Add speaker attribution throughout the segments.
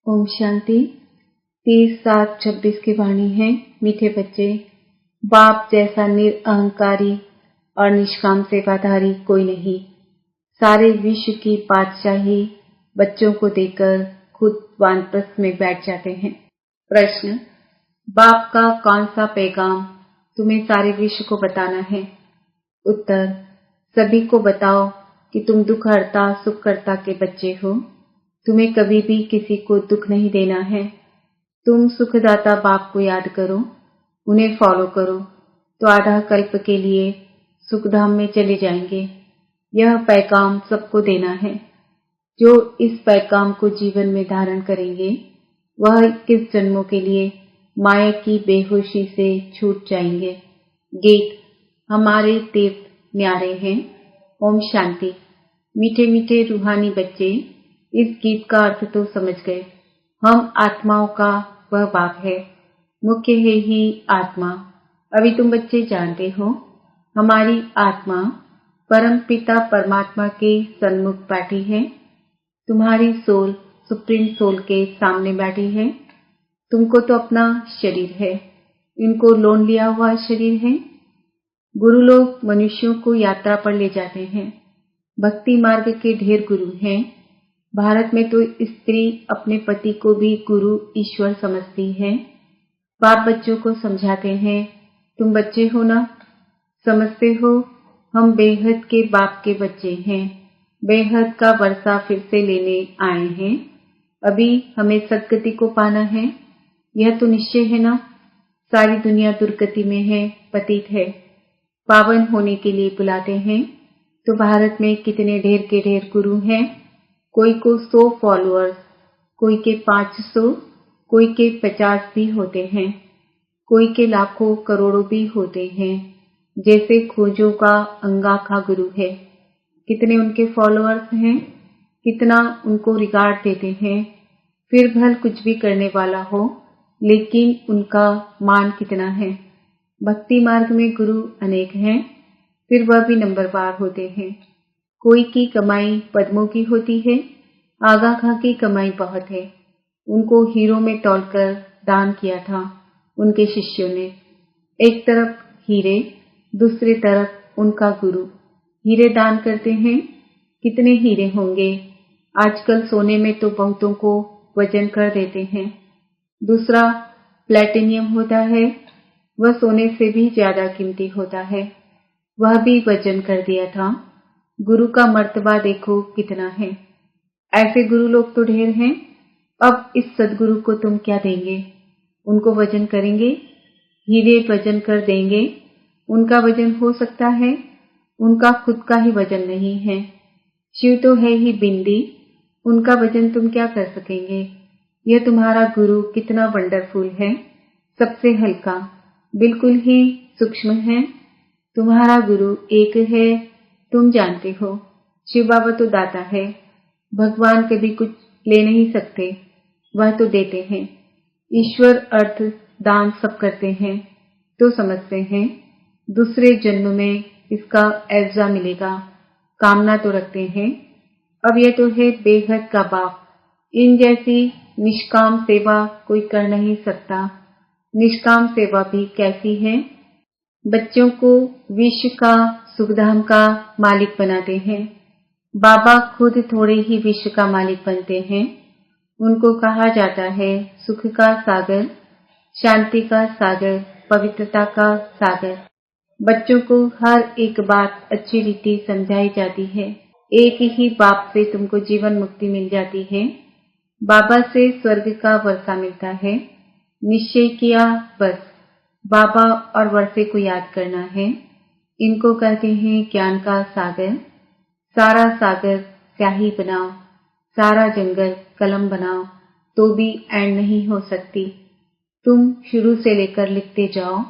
Speaker 1: ओम शांति। 30/7/26 की वाणी है। मीठे बच्चे, बाप जैसा निरअहंकारी और निष्काम सेवाधारी कोई नहीं। सारे विश्व की बादशाही बच्चों को देकर खुद वानप्रस्थ में बैठ जाते हैं। प्रश्न, बाप का कौन सा पैगाम तुम्हें सारे विश्व को बताना है? उत्तर, सभी को बताओ कि तुम दुखहर्ता सुखकर्ता के बच्चे हो। तुम्हें कभी भी किसी को दुख नहीं देना है। तुम सुखदाता बाप को याद करो, उन्हें फॉलो करो तो आधा कल्प के लिए सुखधाम में चले जाएंगे। यह पैगाम सबको देना है। जो इस पैगाम को जीवन में धारण करेंगे वह 21 जन्मों के लिए माया की बेहोशी से छूट जाएंगे। गीत, हमारे तीर्थ न्यारे हैं। ओम शांति। मीठे मीठे रूहानी बच्चे, इस गीत का अर्थ तो समझ गए। हम आत्माओं का वह बाप है, मुख्य है ही आत्मा। अभी तुम बच्चे जानते हो, हमारी आत्मा परम पिता परमात्मा के सन्मुख बैठी है। तुम्हारी सोल सुप्रीम सोल के सामने बैठी है। तुमको तो अपना शरीर है, इनको लोन लिया हुआ शरीर है। गुरु लोग मनुष्यों को यात्रा पर ले जाते हैं। भक्ति मार्ग के ढेर गुरु हैं। भारत में तो स्त्री अपने पति को भी गुरु ईश्वर समझती है। बाप बच्चों को समझाते हैं, तुम बच्चे हो ना, समझते हो हम बेहद के बाप के बच्चे हैं। बेहद का वर्षा फिर से लेने आए हैं। अभी हमें सदगति को पाना है, यह तो निश्चय है ना। सारी दुनिया दुर्गति में है, पतित है। पावन होने के लिए बुलाते हैं। तो भारत में कितने ढेर के ढेर गुरु हैं। कोई को 100 फॉलोअर्स, कोई के 500, कोई के 50 भी होते हैं, कोई के लाखों करोड़ों भी होते हैं। जैसे खोजों का अंगाखा गुरु है, कितने उनके फॉलोअर्स हैं, कितना उनको रिगार्ड देते हैं। फिर भल कुछ भी करने वाला हो, लेकिन उनका मान कितना है। भक्ति मार्ग में गुरु अनेक हैं, फिर वह भी नंबरवार होते हैं। कोई की कमाई पद्मों की होती है, आगा खां की कमाई बहुत है। उनको हीरों में तौलकर दान किया था उनके शिष्यों ने। एक तरफ हीरे, दूसरी तरफ उनका गुरु। हीरे दान करते हैं, कितने हीरे होंगे। आजकल सोने में तो बहुतों को वजन कर देते हैं। दूसरा प्लैटिनियम होता है, वह सोने से भी ज्यादा कीमती होता है, वह भी वजन कर दिया था। गुरु का मर्तबा देखो कितना है। ऐसे गुरु लोग तो ढेर हैं। अब इस सदगुरु को तुम क्या देंगे? उनको वजन करेंगे, हीरे वजन कर देंगे। उनका वजन हो सकता है, उनका खुद का ही वजन नहीं है। शिव तो है ही बिंदी, उनका वजन तुम क्या कर सकेंगे। यह तुम्हारा गुरु कितना वंडरफुल है, सबसे हल्का, बिल्कुल ही सूक्ष्म है। तुम्हारा गुरु एक है, तुम जानते हो। शिव बाबा तो दाता है, भगवान कभी कुछ ले नहीं सकते, वह तो देते हैं। ईश्वर अर्थ दान सब करते हैं, तो समझते हैं दूसरे जन्म में इसका एवजा मिलेगा, कामना तो रखते हैं। अब यह तो है बेहद का बाप। इन जैसी निष्काम सेवा कोई कर नहीं सकता। निष्काम सेवा भी कैसी है। बच्चों को विश्व का सुखधाम का मालिक बनाते हैं। बाबा खुद थोड़े ही विश्व का मालिक बनते हैं। उनको कहा जाता है सुख का सागर, शांति का सागर, पवित्रता का सागर। बच्चों को हर एक बात अच्छी रीति समझाई जाती है। एक ही बाप से तुमको जीवन मुक्ति मिल जाती है। बाबा से स्वर्ग का वर्षा मिलता है। निश्चय किया बस बाबा और वर्षे को याद करना है। इनको कहते हैं ज्ञान का सागर। सारा सागर स्याही बनाओ, सारा जंगल कलम बनाओ, तो भी एंड नहीं हो सकती। तुम शुरू से लेकर लिखते जाओ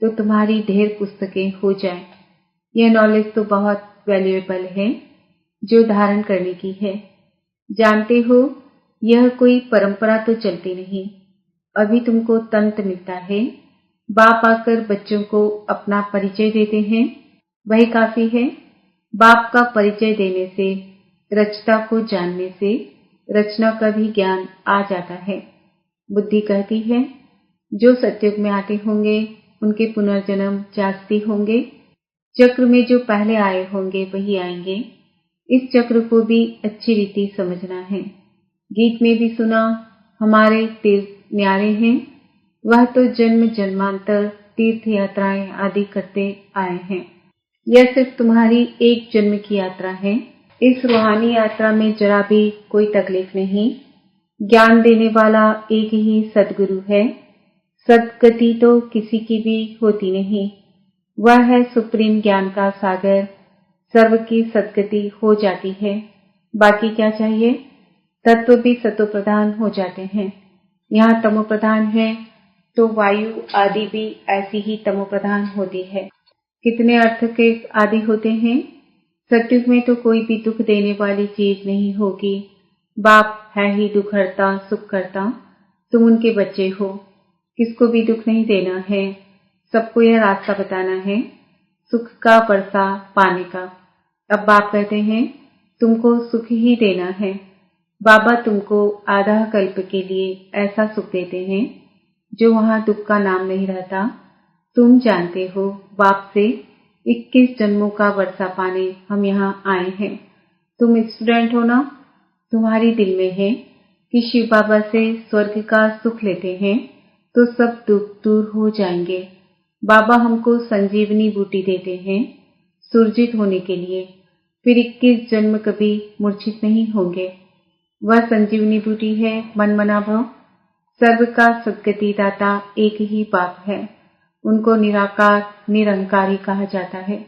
Speaker 1: तो तुम्हारी ढेर पुस्तकें हो जाएं। यह नॉलेज तो बहुत वैल्यूएबल है, जो धारण करने की है। जानते हो, यह कोई परंपरा तो चलती नहीं। अभी तुमको तंत्र मिलता है। बाप आकर बच्चों को अपना परिचय देते हैं, वही काफी है। बाप का परिचय देने से, रचता को जानने से रचना का भी ज्ञान आ जाता है। बुद्धि कहती है जो सतयुग में आते होंगे उनके पुनर्जन्म जास्ती होंगे। चक्र में जो पहले आए होंगे वही आएंगे। इस चक्र को भी अच्छी रीति समझना है। गीत में भी सुना, हमारे तीर्थ न्यारे हैं, वह तो जन्म जन्मांतर तीर्थ यात्राएं आदि करते आए हैं। यह सिर्फ तुम्हारी एक जन्म की यात्रा है। इस रूहानी यात्रा में जरा भी कोई तकलीफ नहीं। ज्ञान देने वाला एक ही सद्गुरु है। सद्गति तो किसी की भी होती नहीं। वह है सुप्रीम ज्ञान का सागर। सर्व की सद्गति हो जाती है। बाकी क्या चाहिए? तत्व भी सतो प्रधान हो जाते हैं। यहाँ तमो प्रधान है तो वायु आदि भी ऐसी ही तमो प्रधान होती है। कितने अर्थ के आदि होते हैं। सतयुग में तो कोई भी दुख देने वाली चीज नहीं होगी। बाप है ही दुख हरता सुख करता। तुम उनके बच्चे हो। किसको भी दुख नहीं देना है। सबको यह रास्ता बताना है सुख का वर्षा पाने का। अब बाप कहते हैं तुमको सुख ही देना है। बाबा तुमको आधा कल्प के लिए ऐसा सुख देते हैं जो वहां दुख का नाम नहीं रहता। तुम जानते हो बाप से 21 जन्मों का वर्षा पाने हम यहाँ आए हैं। तुम स्टूडेंट हो ना? तुम्हारी दिल में है कि शिव बाबा से स्वर्ग का सुख लेते हैं तो सब दुख दूर हो जाएंगे। बाबा हमको संजीवनी बूटी देते हैं सुरजित होने के लिए। फिर 21 जन्म कभी मूर्छित नहीं होंगे। वह संजीवनी बूटी है मन मना भव। सर्व का सद्गति दाता एक ही बाप है। उनको निराकार निरंकारी कहा जाता है।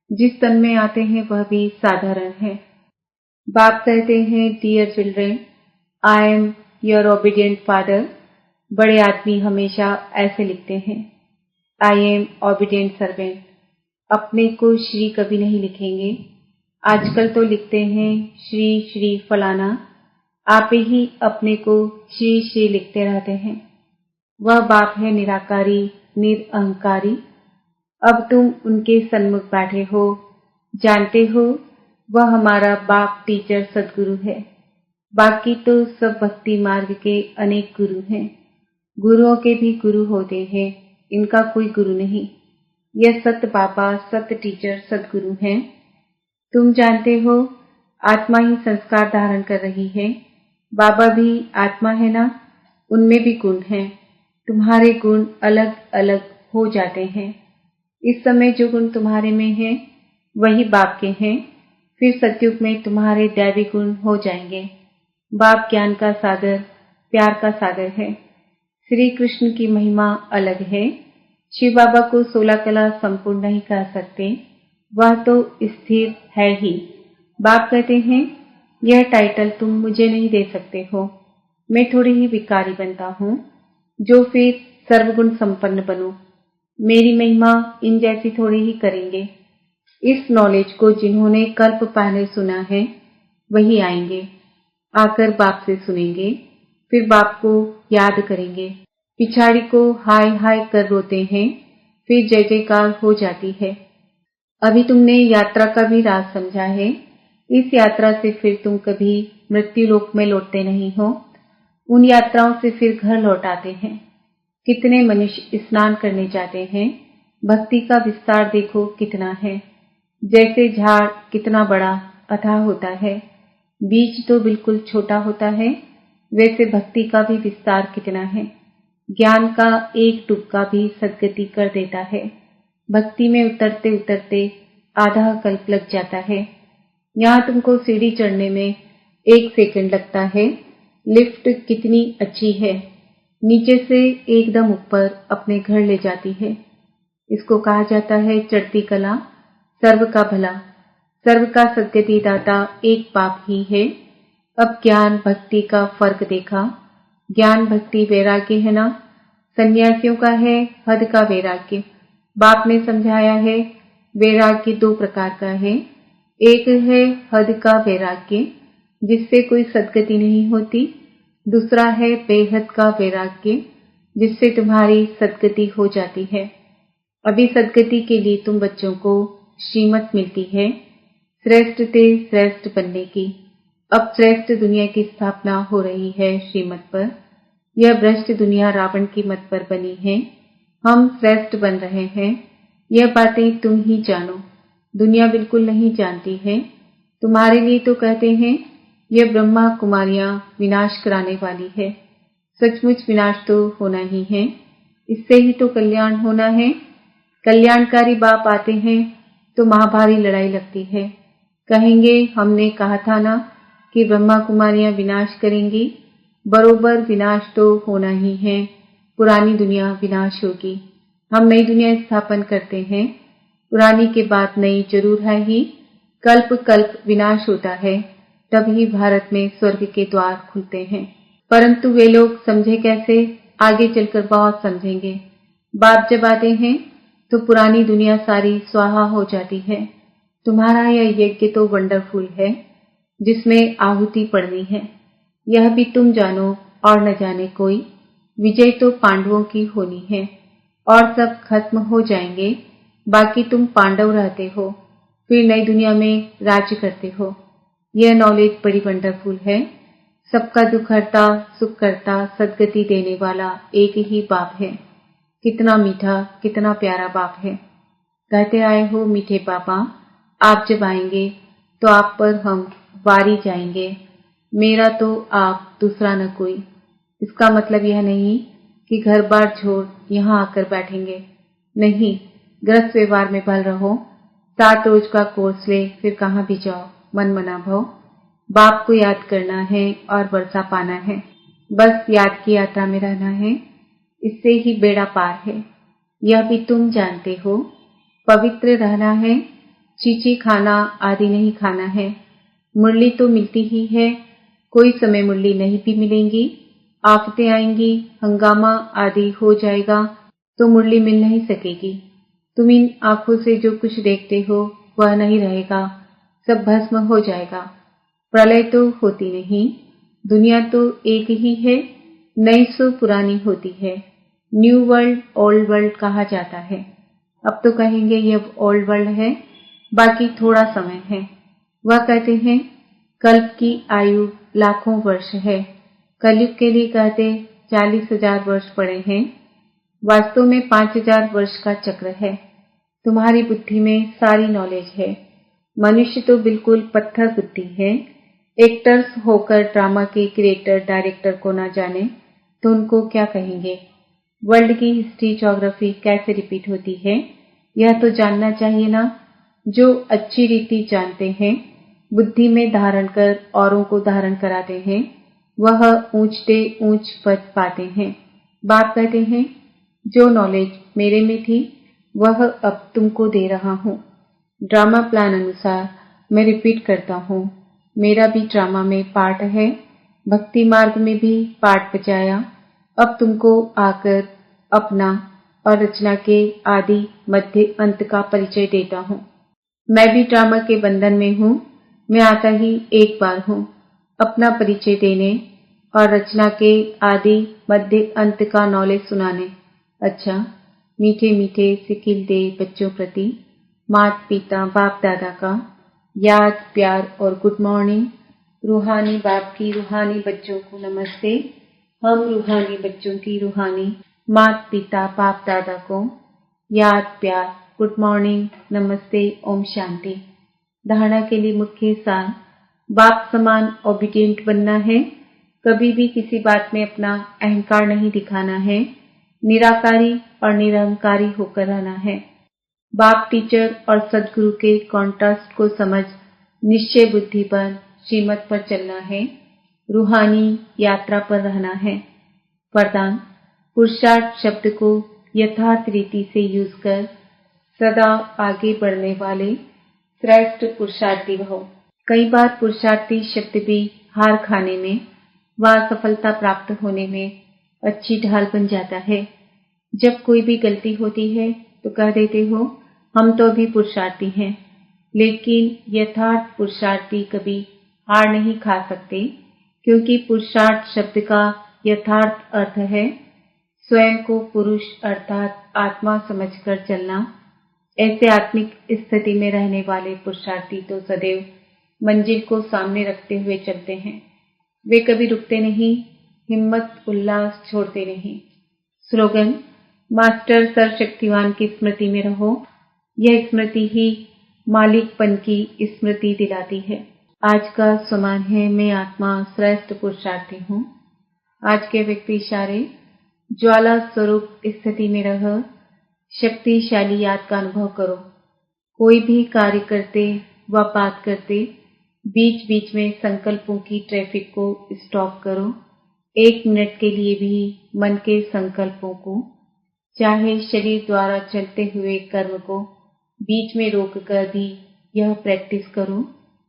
Speaker 1: जिस तन में आते हैं वह भी साधारण है। बाप कहते हैं dear children, I am your obedient father. बड़े आदमी हमेशा ऐसे लिखते हैं, आई एम ओबीडियंट सर्वेंट। अपने को श्री कभी नहीं लिखेंगे। आजकल तो लिखते हैं श्री श्री फलाना। आप ही अपने को श्री श्री लिखते रहते हैं। वह बाप है निराकारी निरअहंकारी। अब तुम उनके सन्मुख बैठे हो, जानते हो वह हमारा बाप टीचर सद्गुरु है। बाकी तो सब भक्ति मार्ग के अनेक गुरु हैं। गुरुओं के भी गुरु होते हैं, इनका कोई गुरु नहीं। यह सत बाबा सत टीचर सद्गुरु हैं। तुम जानते हो आत्मा ही संस्कार धारण कर रही है। बाबा भी आत्मा है ना? उनमें भी गुण हैं। तुम्हारे गुण अलग अलग हो जाते हैं। इस समय जो गुण तुम्हारे में हैं वही बाप के हैं। फिर सतयुग में तुम्हारे दैवी गुण हो जाएंगे। बाप ज्ञान का सागर प्यार का सागर है। श्री कृष्ण की महिमा अलग है। शिव बाबा को 16 कला संपूर्ण नहीं कह सकते। वह तो स्थिर है ही। बाप कहते हैं यह टाइटल तुम मुझे नहीं दे सकते हो। मैं थोड़ी ही भिखारी बनता हूँ जो फिर सर्वगुण संपन्न बनो। मेरी महिमा इन जैसी थोड़ी ही करेंगे। इस नॉलेज को जिन्होंने कल्प पहले सुना है वही आएंगे। आकर बाप से सुनेंगे, फिर बाप को याद करेंगे। पिछाड़ी को हाय हाय कर रोते हैं, फिर जय जयकार हो जाती है। अभी तुमने यात्रा का भी राज समझा है। इस यात्रा से फिर तुम कभी मृत्यु लोक में लौटते नहीं हो। उन यात्राओं से फिर घर लौट आते हैं। कितने मनुष्य स्नान करने जाते हैं। भक्ति का विस्तार देखो कितना है। जैसे झाड़ कितना बड़ा अथाह होता है, बीज तो बिल्कुल छोटा होता है, वैसे भक्ति का भी विस्तार कितना है। ज्ञान का एक टुक्का भी सद्गति कर देता है। भक्ति में उतरते उतरते आधा कल्प लग जाता है। यहाँ तुमको सीढ़ी चढ़ने में 1 सेकंड लगता है। लिफ्ट कितनी अच्छी है, नीचे से एकदम ऊपर अपने घर ले जाती है। इसको कहा जाता है चढ़ती कला। सर्व का भला, सर्व का सद्गति दाता एक बाप ही है। अब ज्ञान भक्ति का फर्क देखा। ज्ञान भक्ति वैराग्य है ना? सन्यासियों का है हद का वैराग्य। बाप ने समझाया है वैराग्य 2 प्रकार का है। एक है हद का वैराग्य जिससे कोई सद्गति नहीं होती। दूसरा है बेहद का वैराग्य जिससे तुम्हारी सद्गति हो जाती है। अभी सद्गति के लिए तुम बच्चों को श्रीमत मिलती है श्रेष्ठ से श्रेष्ठ बनने की। अब श्रेष्ठ दुनिया की स्थापना हो रही है श्रीमत पर। यह भ्रष्ट दुनिया रावण की मत पर बनी है। हम श्रेष्ठ बन रहे हैं। यह बातें तुम ही जानो, दुनिया बिल्कुल नहीं जानती है। तुम्हारे लिए तो कहते हैं यह ब्रह्मा कुमारियां विनाश कराने वाली है। सचमुच विनाश तो होना ही है, इससे ही तो कल्याण होना है। कल्याणकारी बाप आते हैं तो महाभारी लड़ाई लगती है। कहेंगे हमने कहा था ना कि ब्रह्मा कुमारियां विनाश करेंगी। बरोबर विनाश तो होना ही है। पुरानी दुनिया विनाश होगी। हम नई दुनिया स्थापन करते हैं। पुरानी के बाद नई जरूर है ही। कल्प कल्प विनाश होता है, तभी भारत में स्वर्ग के द्वार खुलते हैं। परंतु वे लोग समझे कैसे? आगे चलकर बहुत समझेंगे। बाप जब आते हैं तो पुरानी दुनिया सारी स्वाहा हो जाती है। तुम्हारा यह यज्ञ तो वंडरफुल है, जिसमें आहुति पड़नी है। यह भी तुम जानो और न जाने कोई। विजय तो पांडवों की होनी है और सब खत्म हो जाएंगे। बाकी तुम पांडव रहते हो, फिर नई दुनिया में राज्य करते हो। यह नॉलेज बड़ी वंडरफुल है। सबका दुख हरता, सुख करता, सदगति देने वाला एक ही बाप है। कितना मीठा, कितना प्यारा बाप है। कहते आए हो मीठे बाबा, आप जब आएंगे तो आप पर हम वारी जाएंगे। मेरा तो आप, दूसरा न कोई। इसका मतलब यह नहीं कि घर बार छोड़ यहाँ आकर बैठेंगे। नहीं, गृहस्थ व्यवहार में बल रहो। 7 रोज का कोर्स ले, फिर कहाँ भी जाओ, मन मना भो। बाप को याद करना है और वर्षा पाना है। बस याद की यात्रा में रहना है, इससे ही बेड़ा पार है। यह भी तुम जानते हो। पवित्र रहना है, चीची खाना आदि नहीं खाना है। मुरली तो मिलती ही है, कोई समय मुरली नहीं भी मिलेंगी। आफतें आएंगी, हंगामा आदि हो जाएगा तो मुरली मिल नहीं सकेगी। तुम इन आंखों से जो कुछ देखते हो वह नहीं रहेगा, सब भस्म हो जाएगा। प्रलय तो होती नहीं, दुनिया तो एक ही है, नई सो पुरानी होती है। न्यू वर्ल्ड ओल्ड वर्ल्ड कहा जाता है। अब तो कहेंगे यह ओल्ड वर्ल्ड है, बाकी थोड़ा समय है। वह कहते हैं कल्प की आयु लाखों वर्ष है। कलयुग के लिए कहते 40,000 वर्ष पड़े हैं। वास्तव में 5,000 वर्ष का चक्र है। तुम्हारी बुद्धि में सारी नॉलेज है। मनुष्य तो बिल्कुल पत्थर बुद्धि है। एक्टर्स होकर ड्रामा के क्रिएटर डायरेक्टर को ना जाने तो उनको क्या कहेंगे? वर्ल्ड की हिस्ट्री ज्योग्राफी कैसे रिपीट होती है, यह तो जानना चाहिए ना। जो अच्छी रीति जानते हैं, बुद्धि में धारण कर औरों को धारण कराते हैं, वह ऊंचते ऊंच पद पाते हैं। बाप कहते हैं जो नॉलेज मेरे में थी वह अब तुमको दे रहा हूँ। ड्रामा प्लान अनुसार मैं रिपीट करता हूँ। मेरा भी ड्रामा में पार्ट है, भक्ति मार्ग में भी पार्ट बजाया। अब तुमको आकर अपना और रचना के आदि मध्य अंत का परिचय देता हूँ। मैं भी ड्रामा के बंधन में हूँ। मैं आता ही एक बार हूँ अपना परिचय देने और रचना के आदि मध्य अंत का नॉलेज सुनाने। अच्छा, मीठे मीठे सिकिल दे बच्चों प्रति माता पिता बाप दादा का याद प्यार और गुड मॉर्निंग। रूहानी बाप की रूहानी बच्चों को नमस्ते। हम रूहानी बच्चों की रूहानी माता पिता बाप दादा को याद प्यार गुड मॉर्निंग नमस्ते ओम शांति। धारणा के लिए मुख्य सार, बाप समान ओबीडिएंट बनना है। कभी भी किसी बात में अपना अहंकार नहीं दिखाना है। निराकारी और निरहंकारी होकर रहना है। बाप टीचर और सदगुरु के कॉन्ट्रास्ट को समझ निश्चय बुद्धि पर श्रीमत पर चलना है। रूहानी यात्रा पर रहना है। वरदान, पुरुषार्थ शब्द को यथार्थ रीति से यूज कर सदा आगे बढ़ने वाले श्रेष्ठ पुरुषार्थी हो। कई बार पुरुषार्थी शब्द भी हार खाने में व सफलता प्राप्त होने में अच्छी ढाल बन जाता है। जब कोई भी गलती होती है तो कह देते हो हम तो अभी पुरुषार्थी हैं, लेकिन यथार्थ पुरुषार्थी कभी हार नहीं खा सकते, क्योंकि पुरुषार्थ शब्द का यथार्थ अर्थ है स्वयं को पुरुष अर्थात आत्मा समझकर चलना। ऐसे आत्मिक स्थिति में रहने वाले पुरुषार्थी तो सदैव मंजिल को सामने रखते हुए चलते हैं। वे कभी रुकते नहीं, हिम्मत उल्लास छोड़ते नहीं। स्लोगन: मास्टर सर्वशक्तिवान की स्मृति में रहो। यह स्मृति ही मालिकपन की स्मृति दिलाती है। आज का समान है, मैं आत्मा श्रेष्ठ पुरुषार्थी हूँ। आज के व्यक्ति इशारे: ज्वाला स्वरूप स्थिति में रह शक्तिशाली याद का अनुभव करो। कोई भी कार्य करते व बात करते बीच बीच में संकल्पों की ट्रैफिक को स्टॉप करो। 1 मिनट के लिए भी मन के संकल्पों को, चाहे शरीर द्वारा चलते हुए कर्म को, बीच में रोककर भी यह प्रैक्टिस करो।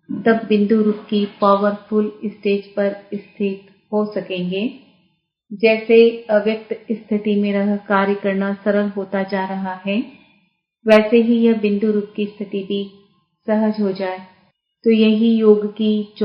Speaker 1: तब बिंदु रूप की पावरफुल स्टेज पर स्थित हो सकेंगे। जैसे अव्यक्त स्थिति में रह कार्य करना सरल होता जा रहा है, वैसे ही यह बिंदु रूप की स्थिति भी सहज हो जाए। तो यही योग की